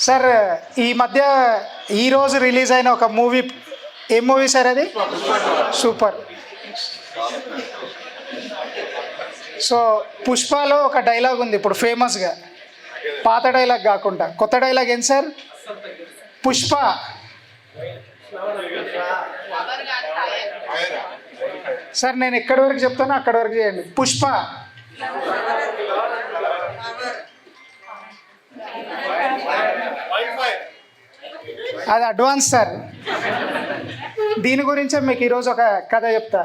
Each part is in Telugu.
సార్ ఈ మధ్య ఈరోజు రిలీజ్ అయిన ఒక మూవీ, ఏం మూవీ సార్ అది? సూపర్. సో పుష్పలో ఒక డైలాగ్ ఉంది ఇప్పుడు ఫేమస్గా, పాత డైలాగ్ కాకుండా కొత్త డైలాగ్. ఏంటి సార్? పుష్ప సార్, నేను ఎక్కడి వరకు చెప్తానో అక్కడి వరకు చేయండి. పుష్ప అది అడ్వాన్స్ సార్. దీని గురించే మీకు ఈరోజు ఒక కథ చెప్తా.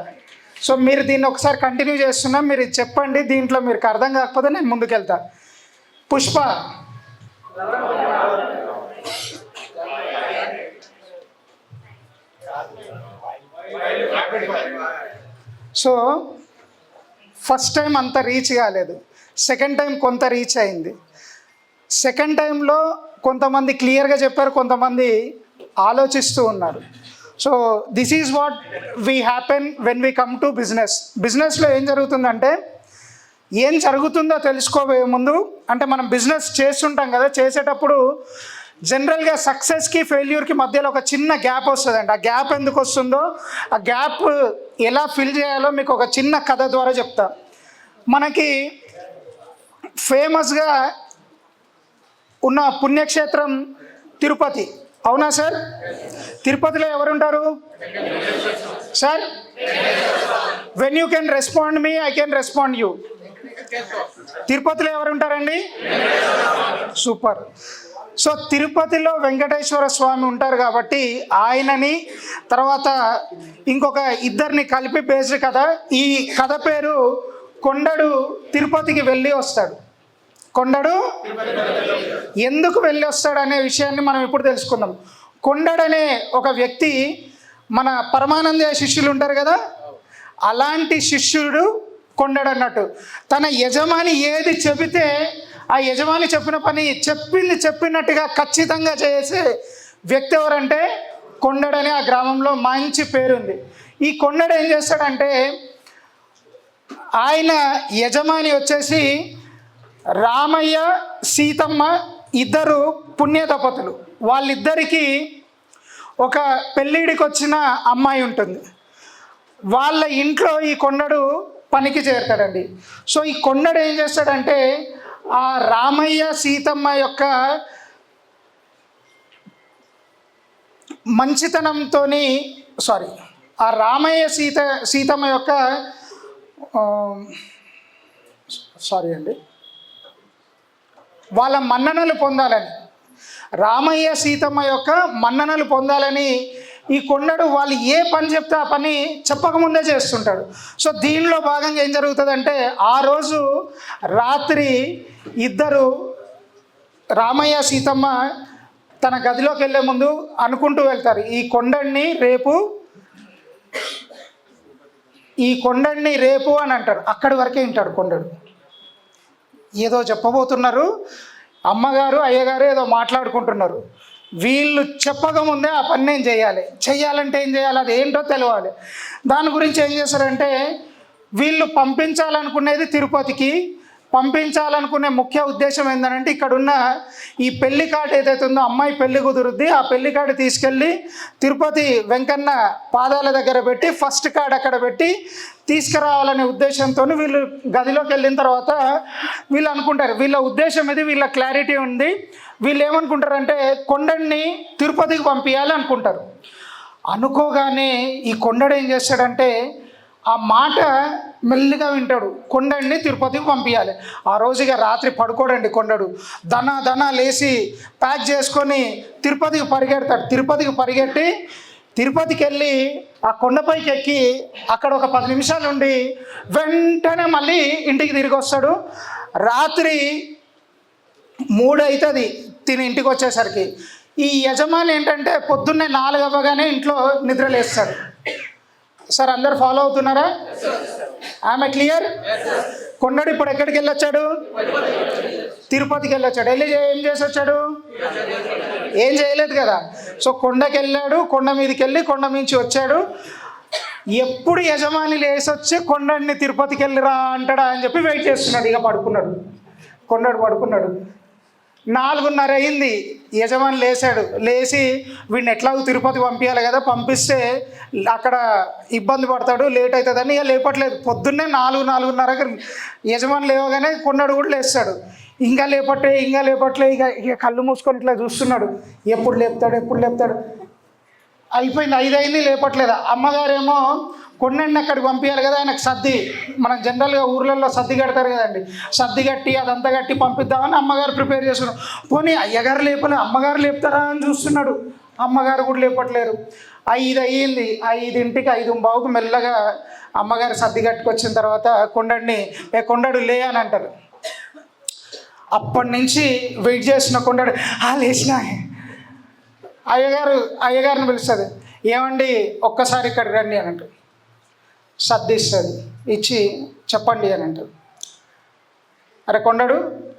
సో మీరు దీన్ని ఒకసారి కంటిన్యూ చేస్తున్నా, మీరు చెప్పండి, దీంట్లో మీకు అర్థం కాకపోతే నేను ముందుకెళ్తా. పుష్ప. సో ఫస్ట్ టైం అంత రీచ్ కాలేదు, సెకండ్ టైం కొంత రీచ్ అయింది. సెకండ్ టైంలో కొంతమంది క్లియర్గా చెప్పారు, కొంతమంది ఆలోచిస్తూ ఉన్నారు. So this is what we happen when we come to business. బిజినెస్లో ఏం జరుగుతుందంటే, ఏం జరుగుతుందో తెలుసుకోబోయే ముందు, అంటే మనం బిజినెస్ చేస్తుంటాం కదా, చేసేటప్పుడు జనరల్గా సక్సెస్కి ఫెయిల్యూర్కి మధ్యలో ఒక చిన్న గ్యాప్ వస్తుందండి. ఆ గ్యాప్ ఎందుకు వస్తుందో, ఆ గ్యాప్ ఎలా ఫిల్ చేయాలో మీకు ఒక చిన్న కథ ద్వారా చెప్తా. మనకి ఫేమస్గా ఉన్న పుణ్యక్షేత్రం తిరుపతి, అవునా సార్? తిరుపతిలో ఎవరుంటారు sir? When you can respond me, I can respond you. తిరుపతిలో ఎవరుంటారండి? సూపర్. సో తిరుపతిలో వెంకటేశ్వర స్వామి ఉంటారు కాబట్టి ఆయనని, తర్వాత ఇంకొక ఇద్దరిని కలిపి బేస్డ్ కథ. ఈ కథ పేరు కొండడు తిరుపతికి వెళ్ళి వస్తాడు. కొండడు ఎందుకు వెళ్ళి వస్తాడు అనే విషయాన్ని మనం ఇప్పుడు తెలుసుకుందాం. కొండడు అనే ఒక వ్యక్తి మన పరమానంద శిష్యులు ఉంటారు కదా, అలాంటి శిష్యుడు కొండడు అన్నట్టు. తన యజమాని ఏది చెబితే ఆ యజమాని చెప్పిన పని చెప్పినట్టుగా ఖచ్చితంగా చేసే వ్యక్తి ఎవరంటే కొండడు అనే ఆ గ్రామంలో మంచి పేరుంది. ఈ కొండడు ఏం చేస్తాడంటే, ఆయన యజమాని వచ్చేసి రామయ్య సీతమ్మ, ఇద్దరు పుణ్యదంపతులు. వాళ్ళిద్దరికీ ఒక పెళ్ళిడికి వచ్చిన అమ్మాయి ఉంటుంది. వాళ్ళ ఇంట్లో ఈ కొండడు పనికి చేరుతాడండి. సో ఈ కొండడు ఏం చేస్తాడంటే, ఆ రామయ్య సీతమ్మ యొక్క మంచితనంతో, ఆ రామయ్య సీతమ్మ యొక్క వాళ్ళ మన్ననలు పొందాలని, రామయ్య సీతమ్మ యొక్క మన్ననలు పొందాలని ఈ కొండడు వాళ్ళు ఏ పని చెప్తే ఆ పని చెప్పకముందే చేస్తుంటాడు. సో దీనిలో భాగంగా ఏం జరుగుతుందంటే, ఆ రోజు రాత్రి ఇద్దరు, రామయ్య సీతమ్మ తన గదిలోకి వెళ్ళే ముందు అనుకుంటూ వెళ్తారు, ఈ కొండడిని రేపు అని అంటారు. అక్కడి వరకే వింటాడు కొండడు. ఏదో చెప్పబోతున్నారు, అమ్మగారు అయ్యగారు ఏదో మాట్లాడుకుంటున్నారు. వీళ్ళు చెప్పకముందే ఆ పని నేను చేయాలంటే ఏం చేయాలి, అది ఏంటో తెలియాలి. దాని గురించి ఏం చేశారంటే, వీళ్ళు పంపించాలనుకునేది తిరుపతికి, పంపించాలనుకునే ముఖ్య ఉద్దేశం ఏంటంటే, ఇక్కడున్న ఈ పెళ్లి కార్డు ఏదైతే ఉందో, అమ్మాయి పెళ్లి కుదురుద్ది, ఆ పెళ్లి కార్డు తీసుకెళ్ళి తిరుపతి వెంకన్న పాదాల దగ్గర పెట్టి ఫస్ట్ కార్డు అక్కడ పెట్టి తీసుకురావాలనే ఉద్దేశంతో వీళ్ళు గదిలోకి వెళ్ళిన తర్వాత వీళ్ళు అనుకుంటారు, వీళ్ళ ఉద్దేశం ఇది, వీళ్ళ క్లారిటీ ఉంది. వీళ్ళు ఏమనుకుంటారంటే, కొండడిని తిరుపతికి పంపించాలి అనుకుంటారు. అనుకోగానే ఈ కొండడు ఏం చేస్తాడంటే, ఆ మాట మెల్లిగా వింటాడు, కొండడిని తిరుపతికి పంపించాలి. ఆ రోజుగా రాత్రి పడుకోడండి కొండడు, దన లేచి ప్యాక్ చేసుకొని తిరుపతికి పరిగెడతాడు. తిరుపతికి వెళ్ళి ఆ కొండపైకి ఎక్కి అక్కడ ఒక 10 నిమిషాలు ఉండి వెంటనే మళ్ళీ ఇంటికి తిరిగి వస్తాడు. రాత్రి 3 అవుతుంది తిని ఇంటికి వచ్చేసరికి. ఈ యజమాని ఏంటంటే పొద్దున్నే 4 అవ్వగానే ఇంట్లో నిద్రలేస్తాడు. సార్ అందరు ఫాలో అవుతున్నారా? ఆమె క్లియర్? కొండడు ఇప్పుడు ఎక్కడికి వెళ్ళొచ్చాడు? తిరుపతికి వెళ్ళొచ్చాడు. వెళ్ళి ఏం చేసి వచ్చాడు? ఏం చేయలేదు కదా. సో కొండకి వెళ్ళాడు, కొండ మీదకి వెళ్ళి కొండ మించి వచ్చాడు. ఎప్పుడు యజమాని లేసి వచ్చి కొండడిని తిరుపతికి వెళ్ళిరా అంటాడా అని చెప్పి వెయిట్ చేస్తున్నాడు. ఇక కొండడు పడుకున్నాడు. 4:30 అయింది. యజమాని లేచాడు. లేచి వీడిని ఎట్లాగో తిరుపతి పంపించాలి కదా, పంపిస్తే అక్కడ ఇబ్బంది పడతాడు, లేట్ అవుతుందని ఇక లేపట్లేదు. పొద్దున్నే 4:30కి యజమాని లేవగానే కొండడు కూడా లేస్తాడు. ఇంకా లేపట్లే. ఇక కళ్ళు మూసుకొని ఇట్లా చూస్తున్నాడు, ఎప్పుడు లేపుతాడు. అయిపోయింది, 5 అయింది, లేపట్లేదు. అమ్మగారేమో కొండని అక్కడికి పంపించాలి కదా, ఆయనకు సర్ది, మనం జనరల్గా ఊర్లలో సర్ది కడతారు కదండి, సర్ది కట్టి అదంతా కట్టి పంపిద్దామని అమ్మగారు ప్రిపేర్ చేస్తున్నారు. పోనీ అయ్యగారు లేపలే, అమ్మగారు లేపుతారా అని చూస్తున్నాడు. అమ్మగారు కూడా లేపట్లేరు. 5 అయ్యింది. 5ంటికి 5:15కు మెల్లగా అమ్మగారు సర్ది కట్టుకొచ్చిన తర్వాత కొండడు లే అని అంటారు. అప్పటి నుంచి వెయిట్ చేస్తున్న కొండడు లేచినా. అయ్యగారిని పిలుస్తుంది. ఏమండి ఒక్కసారి ఇక్కడికి రండి అని అంటారు. సర్ది ఇస్తుంది, ఇచ్చి చెప్పండి అని అంటారు. అరే కొండడు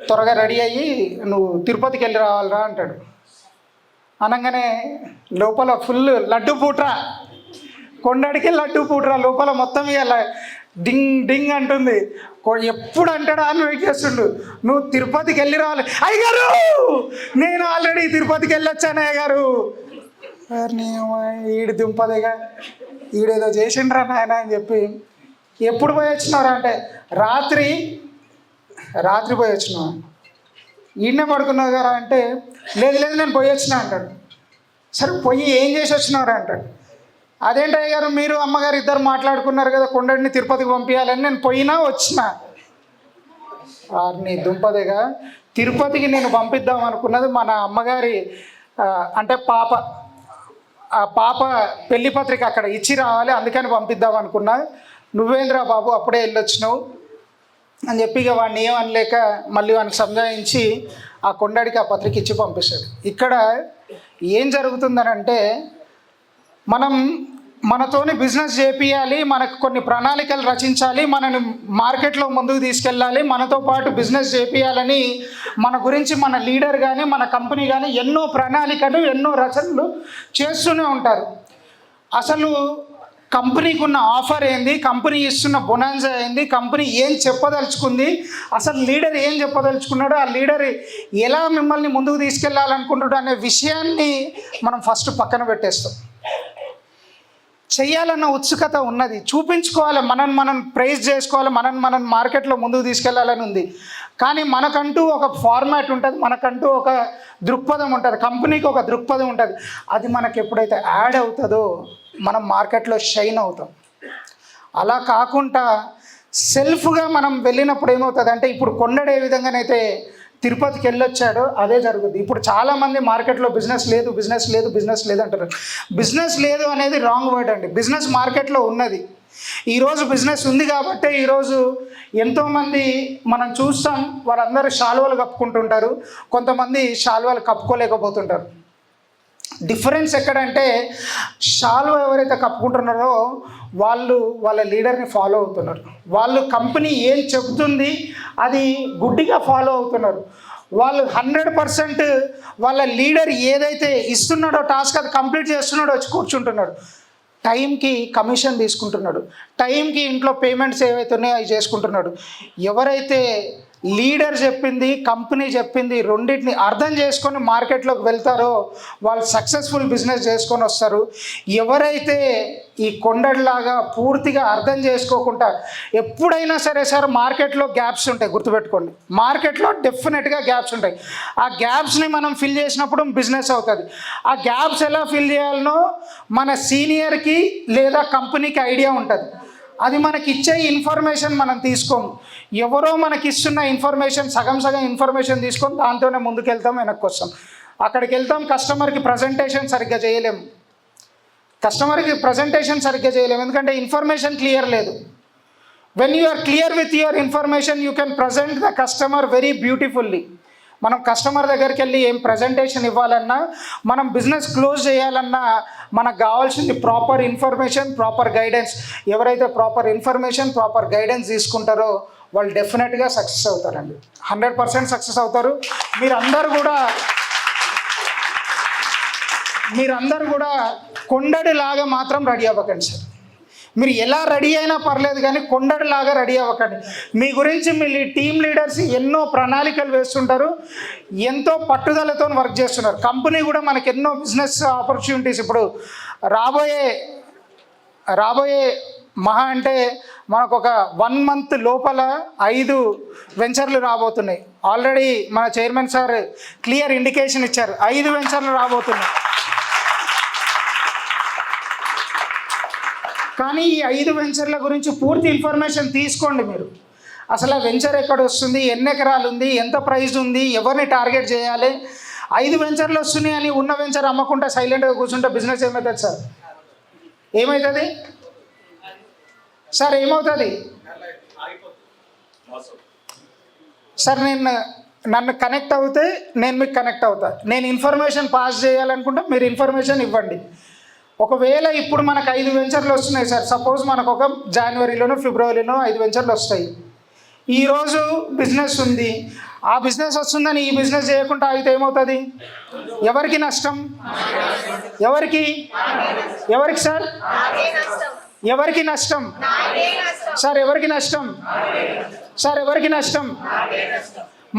త్వరగా రెడీ అయ్యి నువ్వు తిరుపతికి వెళ్ళి రావాలిరా అంటాడు. అనగానే లోపల ఫుల్ లడ్డు పూట్రా, కొండడికి లడ్డు పూట్రా, లోపల మొత్తం ఇక డింగ్ అంటుంది. ఎప్పుడు అంటాడా అని వెయిట్ చేస్తుండు. నువ్వు తిరుపతికి వెళ్ళి రావాలి. అయ్యగారు నేను ఆల్రెడీ తిరుపతికి వెళ్ళొచ్చాను అయ్యగారు. ఈడు దింపదేగా, ఈడేదో చేసిండ్రా నాయన అని చెప్పి. ఎప్పుడు పోయి వచ్చినారా అంటే రాత్రి పోయి వచ్చినా. ఈయనే పడుకున్నావు కదా అంటే లేదు నేను పోయి వచ్చినా అంటాడు. సరే పోయి ఏం చేసి వచ్చినారా అంటాడు. అదేంటి అయ్యగారు మీరు అమ్మగారు ఇద్దరు మాట్లాడుకున్నారు కదా కొండడిని తిరుపతికి పంపించాలని, నేను పోయినా వచ్చినా. నీ దుంపదేగా, తిరుపతికి నేను పంపిద్దాం అనుకున్నది మన అమ్మగారి అంటే పాప పెళ్లి పత్రిక అక్కడ ఇచ్చి రావాలి, అందుకని పంపిద్దాం అనుకున్నా. నువ్వేంద్రా బాబు అప్పుడే వెళ్ళొచ్చినావు అని చెప్పి ఇక వాడిని ఏమనలేక మళ్ళీ వానికి సంజాయించి ఆ కొండడికి ఆ పత్రిక ఇచ్చి పంపిస్తాడు. ఇక్కడ ఏం జరుగుతుందనంటే మనతోని బిజినెస్ చేపియాలి, మనకు కొన్ని ప్రణాళికలు రచించాలి, మనని మార్కెట్లో ముందుకు తీసుకెళ్ళాలి, మనతో పాటు బిజినెస్ చేపియాలని మన గురించి మన లీడర్ కానీ మన కంపెనీ కానీ ఎన్నో ప్రణాళికలు ఎన్నో రచనలు చేస్తూనే ఉంటారు. అసలు కంపెనీకి ఉన్న ఆఫర్ ఏంది, కంపెనీ ఇస్తున్న బొనాన్సా ఏంది, కంపెనీ ఏం చెప్పదలుచుకుంది, అసలు లీడర్ ఏం చెప్పదలుచుకున్నాడో, ఆ లీడర్ ఎలా మిమ్మల్ని ముందుకు తీసుకెళ్ళాలనుకుంటాడు అనే విషయాన్ని మనం ఫస్ట్ పక్కన పెట్టేస్తాం. చెయ్యాలన్న ఉత్సుకత ఉన్నది, చూపించుకోవాలి, మనం ప్రైజ్ చేసుకోవాలి, మనం మార్కెట్లో ముందుకు తీసుకెళ్లాలని ఉంది. కానీ మనకంటూ ఒక ఫార్మాట్ ఉంటుంది, మనకంటూ ఒక దృక్పథం ఉంటుంది, కంపెనీకి ఒక దృక్పథం ఉంటుంది. అది మనకు ఎప్పుడైతే యాడ్ అవుతుందో మనం మార్కెట్లో షైన్ అవుతాం. అలా కాకుండా సెల్ఫ్గా మనం వెళ్ళినప్పుడు ఏమవుతుంది అంటే, ఇప్పుడు కొండడు ఏ విధంగానైతే తిరుపతికి వెళ్ళొచ్చాడో అదే జరుగుతుంది. ఇప్పుడు చాలామంది మార్కెట్లో బిజినెస్ లేదు అంటారు. బిజినెస్ లేదు అనేది రాంగ్ వర్డ్ అండి. బిజినెస్ మార్కెట్లో ఉన్నది. ఈరోజు బిజినెస్ ఉంది కాబట్టి ఈరోజు ఎంతోమంది మనం చూస్తాం, వాళ్ళందరూ శాలువాలు కప్పుకుంటుంటారు, కొంతమంది శాలువాలు కప్పుకోలేకపోతుంటారు. డిఫరెన్స్ ఎక్కడంటే శాలువా ఎవరైతే కప్పుకుంటున్నారో వాళ్ళ లీడర్ని ఫాలో అవుతున్నారు, వాళ్ళు కంపెనీ ఏం చెబుతుంది అది గుడ్డిగా ఫాలో అవుతున్నారు. వాళ్ళు 100% వాళ్ళ లీడర్ ఏదైతే ఇస్తున్నాడో టాస్క్ అది కంప్లీట్ చేస్తున్నాడో వచ్చి కూర్చుంటున్నాడు. టైంకి కమిషన్ తీసుకుంటున్నాడు, టైంకి ఇంట్లో పేమెంట్స్ ఏవైతే ఉన్నాయో అవి చేసుకుంటున్నాడు. ఎవరైతే లీడర్ చెప్పింది కంపెనీ చెప్పింది రెండింటిని అర్థం చేసుకొని మార్కెట్లోకి వెళ్తారో వాళ్ళు సక్సెస్ఫుల్ బిజినెస్ చేసుకొని వస్తారు. ఎవరైతే ఈ కొండలాగా పూర్తిగా అర్థం చేసుకోకుండా ఎప్పుడైనా సరే సార్ మార్కెట్లో గ్యాప్స్ ఉంటాయి, గుర్తుపెట్టుకోండి, మార్కెట్లో డెఫినెట్గా గ్యాప్స్ ఉంటాయి. ఆ గ్యాప్స్ని మనం ఫిల్ చేసినప్పుడు బిజినెస్ అవుతుంది. ఆ గ్యాప్స్ ఎలా ఫిల్ చేయాలనో మన సీనియర్కి లేదా కంపెనీకి ఐడియా ఉంటుంది. అది మనకి ఇచ్చే ఇన్ఫర్మేషన్ మనం తీసుకోము, ఎవరో మనకి ఇస్తున్న ఇన్ఫర్మేషన్ సగం ఇన్ఫర్మేషన్ తీసుకొని దాంతోనే ముందుకెళ్తాం, వెనక్కి వస్తాం. అక్కడికి వెళ్తాం, కస్టమర్కి ప్రజెంటేషన్ సరిగ్గా చేయలేము, ఎందుకంటే ఇన్ఫర్మేషన్ క్లియర్ లేదు. When you are clear with your information you can present the customer very beautifully. మనం కస్టమర్ దగ్గరికి వెళ్ళి ఏం ప్రజెంటేషన్ ఇవ్వాలన్నా, మనం బిజినెస్ క్లోజ్ చేయాలన్నా మనకు కావాల్సింది ప్రాపర్ ఇన్ఫర్మేషన్, ప్రాపర్ గైడెన్స్. ఎవరైతే ప్రాపర్ ఇన్ఫర్మేషన్ ప్రాపర్ గైడెన్స్ తీసుకుంటారో వాళ్ళు డెఫినెట్గా సక్సెస్ అవుతారండి, 100% సక్సెస్ అవుతారు. మీరందరూ కూడా కొండడిలాగా మాత్రం రెడీ అవ్వకండి సార్. మీరు ఎలా రెడీ అయినా పర్లేదు, కానీ కొండడిలాగా రెడీ అవ్వకండి. మీ గురించి మీ టీమ్ లీడర్స్ ఎన్నో ప్రణాళికలు వేస్తుంటారు, ఎంతో పట్టుదలతో వర్క్ చేస్తున్నారు. కంపెనీ కూడా మనకు ఎన్నో బిజినెస్ ఆపర్చునిటీస్ ఇప్పుడు రాబోయే మహా అంటే మనకు ఒక 1 month లోపల 5 వెంచర్లు రాబోతున్నాయి. ఆల్రెడీ మన చైర్మన్ సార్ క్లియర్ ఇండికేషన్ ఇచ్చారు, 5 వెంచర్లు రాబోతున్నాయి. కానీ ఈ 5 వెంచర్ల గురించి పూర్తి ఇన్ఫర్మేషన్ తీసుకోండి. మీరు అసలు ఆ వెంచర్ ఎక్కడ వస్తుంది, ఎన్ని ఎకరాలు ఉంది, ఎంత ప్రైస్ ఉంది, ఎవరిని టార్గెట్ చేయాలి. 5 వెంచర్లు వస్తున్నాయి అని ఉన్న వెంచర్ అమ్మకుండా సైలెంట్గా కూర్చుంటే బిజినెస్ ఏమవుతుంది సార్? ఏమవుతుంది సార్? ఏమవుతుంది సార్? నన్ను కనెక్ట్ అవుతే నేను మీకు కనెక్ట్ అవుతా. నేను ఇన్ఫర్మేషన్ పాస్ చేయాలనుకుంటే మీరు ఇన్ఫర్మేషన్ ఇవ్వండి. ఒకవేళ ఇప్పుడు మనకు 5 వెంచర్లు వస్తున్నాయి సార్, సపోజ్ మనకు ఒక జనవరిలోనో ఫిబ్రవరిలోనో 5 వెంచర్లు వస్తాయి. ఈరోజు బిజినెస్ ఉంది, ఆ బిజినెస్ వస్తుందని ఈ బిజినెస్ చేయకుండా ఆగితే ఏమవుతుంది? ఎవరికి నష్టం? ఎవరికి సార్? ఎవరికి నష్టం సార్? ఎవరికి నష్టం సార్? ఎవరికి నష్టం?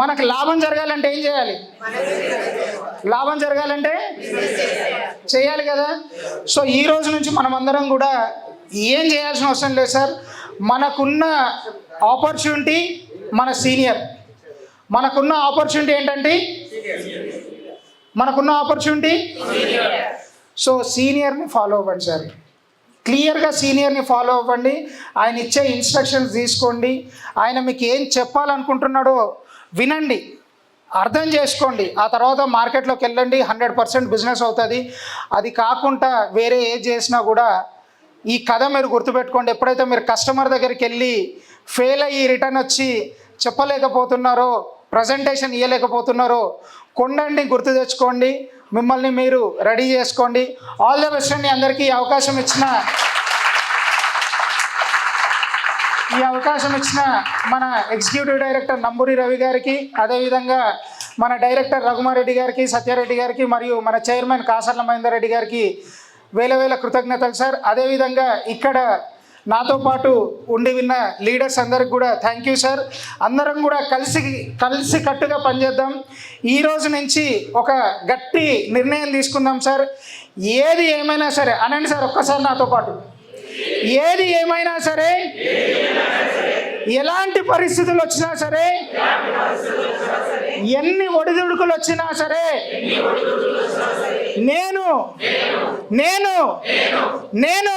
మనకు లాభం జరగాలంటే ఏం చేయాలి? లాభం జరగాలంటే చేయాలి కదా. సో ఈ రోజు నుంచి మనం అందరం కూడా ఏం చేయాల్సిన అవసరం లేదు సార్. మనకున్న ఆపర్చునిటీ మన సీనియర్. మనకున్న ఆపర్చునిటీ ఏంటంటే మనకున్న ఆపర్చునిటీ సో సీనియర్ని ఫాలో అవ్వండి సార్. క్లియర్గా సీనియర్ని ఫాలో అవ్వండి. ఆయన ఇచ్చే ఇన్స్ట్రక్షన్స్ తీసుకోండి. ఆయన మీకు ఏం చెప్పాలనుకుంటున్నాడో వినండి, అర్థం చేసుకోండి. ఆ తర్వాత మార్కెట్లోకి వెళ్ళండి, 100% బిజినెస్ అవుతుంది. అది కాకుండా వేరే ఏది చేసినా కూడా ఈ కథ మీరు గుర్తుపెట్టుకోండి. ఎప్పుడైతే మీరు కస్టమర్ దగ్గరికి వెళ్ళి ఫెయిల్ అయ్యి రిటర్న్ వచ్చి చెప్పలేకపోతున్నారో, ప్రజెంటేషన్ ఇవ్వలేకపోతున్నారో, కొండని గుర్తు తెచ్చుకోండి, మిమ్మల్ని మీరు రెడీ చేసుకోండి. ఆల్ ద బెస్ట్ అండి. అందరికీ ఈ అవకాశం ఇచ్చిన మన ఎగ్జిక్యూటివ్ డైరెక్టర్ నంబూరి రవి గారికి, అదేవిధంగా మన డైరెక్టర్ రఘుమారెడ్డి గారికి, సత్యారెడ్డి గారికి, మరియు మన చైర్మన్ కాసర్ల మహేందర్ రెడ్డి గారికి వేల కృతజ్ఞతలు సార్. అదేవిధంగా ఇక్కడ నాతో పాటు ఉండి విన్న లీడర్స్ అందరికి కూడా థ్యాంక్ యూ సార్. అందరం కూడా కలిసి కట్టుగా పనిచేద్దాం. ఈ రోజు నుంచి ఒక గట్టి నిర్ణయం తీసుకుందాం సార్. ఏది ఏమైనా సరే అనండి సార్ ఒక్కసారి నాతో పాటు. ఏది ఏమైనా సరే, ఎలాంటి పరిస్థితులు వచ్చినా సరే, ఎన్ని ఒడిదుడుకులు వచ్చినా సరే, నేను నేను నేను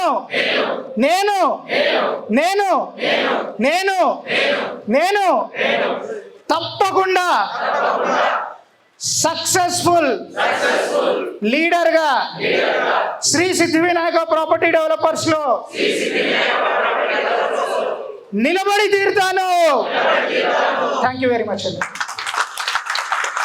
నేను నేను నేను నేను తప్పకుండా సక్సెస్ఫుల్ లీడర్గా శ్రీ సిద్ధి వినాయక ప్రాపర్టీ డెవలపర్స్లో నిలబడి తీరుతాను. థ్యాంక్ యూ వెరీ మచ్ అండి.